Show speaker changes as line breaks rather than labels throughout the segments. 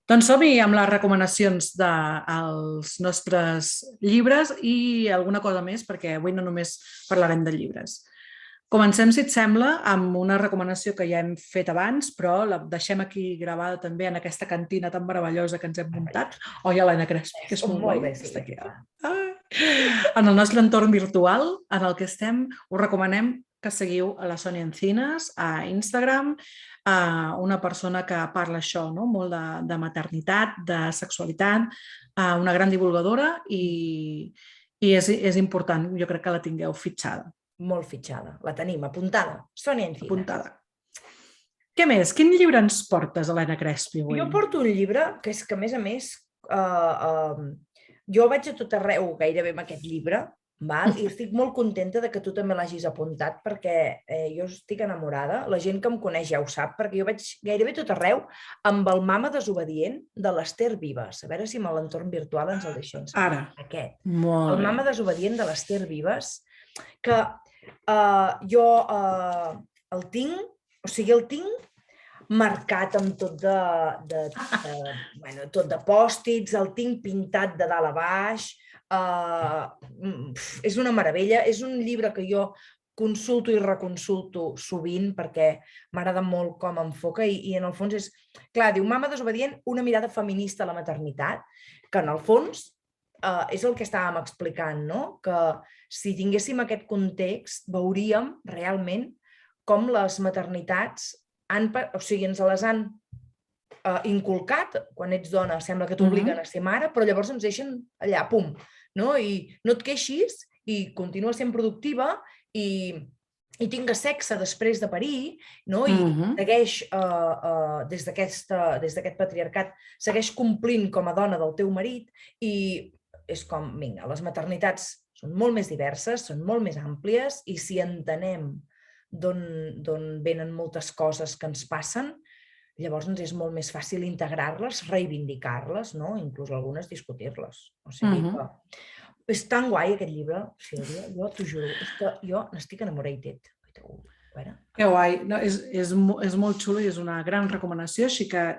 Doncs som-hi amb les recomanacions dels nostres llibres i alguna cosa més, perquè avui no només parlarem de llibres. Comencem, si et sembla, amb una recomanació que ja hem fet abans, però la deixem aquí gravada també en aquesta cantina tan meravellosa que ens hem muntat. Oi, Helena Crespi, que és molt
Molt
guai.
bé, sí.
Està aquí. En el nostre entorn virtual, en el que estem, us recomanem que seguiu a la Sònia Encinas, a Instagram, una persona que parla això, no? Molt de maternitat, de sexualitat, una gran divulgadora i és important, jo crec que la tingueu fitxada.
Molt fitxada, la tenim apuntada. Sònia Encinas.
Apuntada. Què més? Quin llibre ens portes, Helena Crespi, avui?
Jo porto un llibre que és que, a més, jo vaig a tot arreu gairebé amb aquest llibre, val? I estic molt contenta de que tu també l'hagis apuntat perquè jo estic enamorada. La gent que em coneix ja ho sap, perquè jo vaig gairebé tot arreu amb el Mama desobedient de l'Ester Vives. A veure si amb l'entorn virtual ens el deixen saber.
Ara.
Aquest.
Molt
el
bé.
Mama desobedient de l'Ester Vives, que jo el tinc, o sigui, el tinc marcat amb tot tot de pòstits, el tinc pintat de dalt a baix, és una meravella, és un llibre que jo consulto i reconsulto sovint perquè m'agrada molt com enfoca i en el fons és, clar, diu Mama desobedient, una mirada feminista a la maternitat, que en el fons és el que estàvem explicant, no? Que si tinguéssim aquest context veuríem realment com les maternitats ens les han inculcat, quan ets dona sembla que t'obliguen a ser mare, però llavors ens deixen allà, pum, no? I no et queixis i continua sent productiva i tingues sexe després de parir, no? I segueix, des d'aquest patriarcat, segueix complint com a dona del teu marit i és com, vinga, les maternitats són molt més diverses, són molt més àmplies i si entenem d'on venen moltes coses que ens passen, llavors ens és molt més fàcil integrar-les, reivindicar-les, no? Inclús algunes discutir-les. O sigui que és tan guai aquest llibre, Sílvia, jo t'ho juro, és que jo n'estic enamorated.
Que guai, no, és molt xulo i és una gran recomanació, així que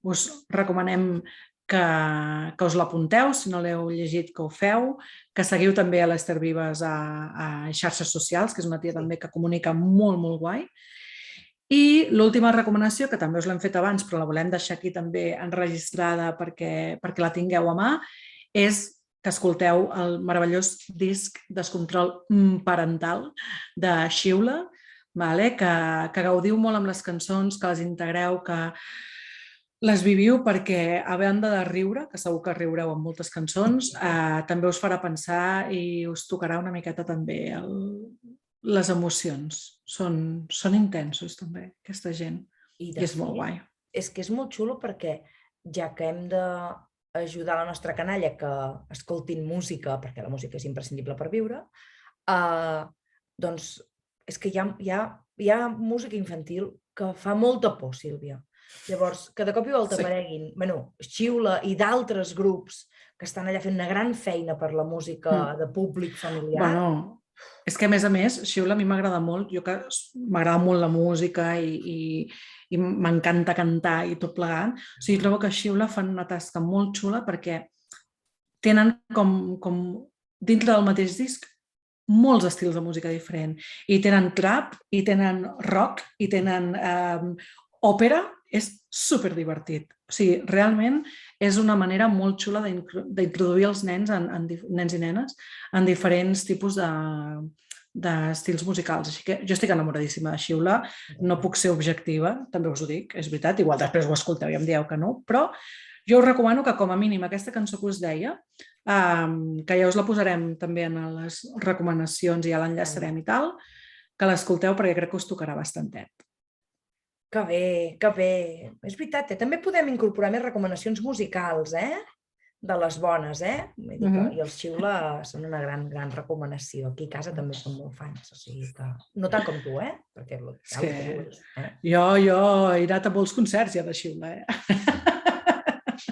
us recomanem que us l'apunteu, si no l'heu llegit que ho feu, que seguiu també a l'Ester Vives a xarxes socials, que és una tia també que comunica molt, molt guai. I l'última recomanació, que també us l'hem fet abans, però la volem deixar aquí també enregistrada perquè la tingueu a mà, és que escolteu el meravellós disc Descontrol parental de Xiula, que gaudiu molt amb les cançons, que les integreu, que les viviu perquè, a banda de riure, que segur que riureu amb moltes cançons, també us farà pensar i us tocarà una miqueta també les emocions. Són intensos també, aquesta gent. I és molt guai.
És que és molt xulo perquè ja que hem d'ajudar la nostra canalla que escoltin música, perquè la música és imprescindible per viure, doncs és que hi ha música infantil que fa molta por, Sílvia. Llavors, que de cop i volta apareguin Xiula i d'altres grups que estan allà fent una gran feina per la música de públic familiar.
És que, a més, Xiula a mi m'agrada molt, m'agrada molt la música i m'encanta cantar i tot plegat. O sigui, trobo que Xiula fan una tasca molt xula perquè tenen com dintre del mateix disc molts estils de música diferent. I tenen trap, i tenen rock, i tenen òpera. És superdivertit. O sigui, realment és una manera molt xula d'introduir els nens i nenes en diferents tipus d'estils musicals. Així que jo estic enamoradíssima de Xiula, no puc ser objectiva, també us ho dic, és veritat, igual després ho escolteu i em dieu que no, però jo us recomano que com a mínim aquesta cançó que us deia, que ja us la posarem també en les recomanacions i ja l'enllaçarem i tal, que l'escolteu perquè crec que us tocarà bastantet.
Que bé, que bé. És veritat, també podem incorporar més recomanacions musicals, de les bones, I els Xiula són una gran recomanació. Aquí a casa també som molt fans, o sigui que... No tant com tu, Perquè
jo he anat a molts concerts ja de Xiula,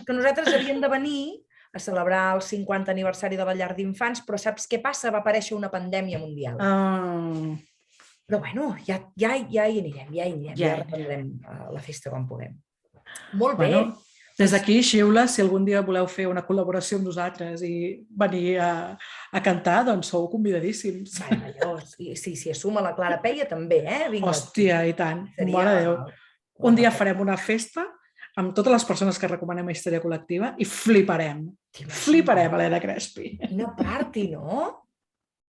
Que nosaltres havíem de venir a celebrar el 50 aniversari de la llar d'infants, però saps què passa? Va aparèixer una pandèmia mundial. Però bueno, ja hi anirem, ja reprendrem la festa quan puguem. Molt bé.
Des d'aquí, xiula, si algun dia voleu fer una col·laboració amb nosaltres i venir a cantar, doncs sou convidadíssims.
Meravellós. I si s'hi assuma la Clara Peia, també, Vinga.
Hòstia, i tant. Mare de Déu. Un dia farem una festa amb totes les persones que recomanem a Histèria Col·lectiva i fliparem. Fliparem, Helena Crespi.
Quina party, no?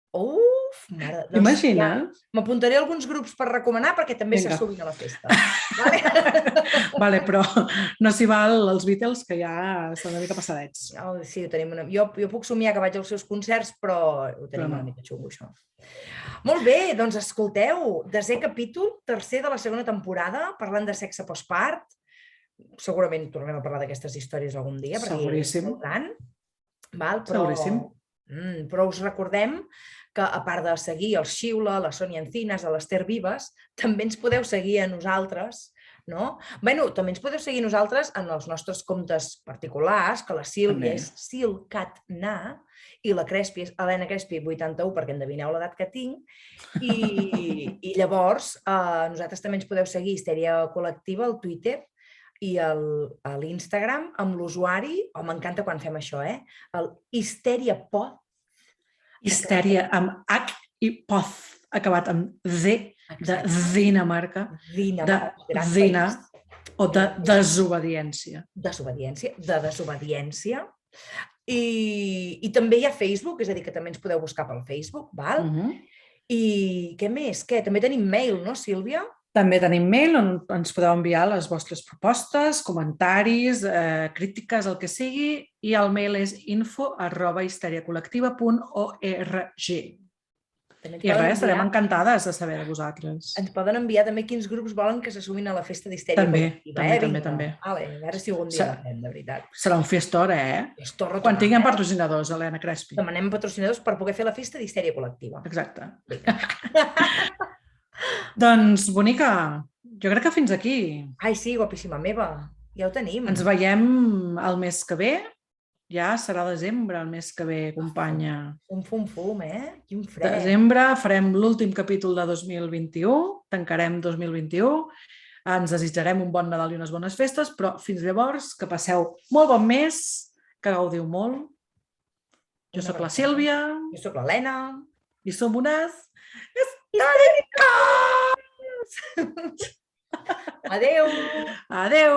Uf, mare...
T'imagines?
M'apuntaré alguns grups per recomanar perquè també s'assumin a la festa.
Vale, però no s'hi val els Beatles, que ja estan una mica passadets.
Sí, ho tenim jo puc somiar que vaig als seus concerts, però ho tenim una mica xungo, això. Molt bé, doncs escolteu, 10è capítol, 3è de la segona temporada, parlant de sexe postpart. Segurament tornarem a parlar d'aquestes històries algun dia.
Seguríssim.
Seguríssim. Però us recordem que, a part de seguir el Xiula, la Sònia Encinas, l'Ester Vives, també ens podeu seguir a nosaltres, no? Bé, també ens podeu seguir nosaltres en els nostres comptes particulars, que la Sílvia és Silcatna i la Crespi és Helena Crespi 81, perquè endevineu l'edat que tinc. I llavors, nosaltres també ens podeu seguir Histèria Col·lectiva al Twitter i a l'Instagram amb l'usuari, m'encanta quan fem això, el HistèriaPod.
Histèria amb H i Poz, acabat amb D, de Dinamarca, de Dina o de desobediència.
De desobediència. I també hi ha Facebook, és a dir, que també ens podeu buscar pel Facebook, val? I què més? També tenim mail, no, Sílvia?
També tenim mail on ens podeu enviar les vostres propostes, comentaris, crítiques, el que sigui, i el mail és info@histeriacol·lectiva.org. I res, estarem encantades de saber de vosaltres.
Ens poden enviar també quins grups volen que s'assumin a la festa d'Histèria Col·lectiva.
També.
A veure si algun dia la fem, de veritat.
Serà un fiestor, Quan tinguem patrocinadors, Helena Crespi.
Demanem patrocinadors per poder fer la festa d'Histèria Col·lectiva.
Exacte. Doncs, bonica, jo crec que fins aquí.
Ai, sí, guapíssima meva. Ja ho tenim.
Ens veiem el mes que ve. Ja serà desembre el mes que ve, companya.
Fum, Quin fred.
Desembre farem l'últim capítol de 2021, tancarem 2021, ens desitjarem un bon Nadal i unes bones festes, però fins llavors que passeu molt bon mes, que gaudiu molt. Jo sóc la Sílvia.
Jo sóc l'Helena.
I som unes
històriques! Adéu!
Adéu!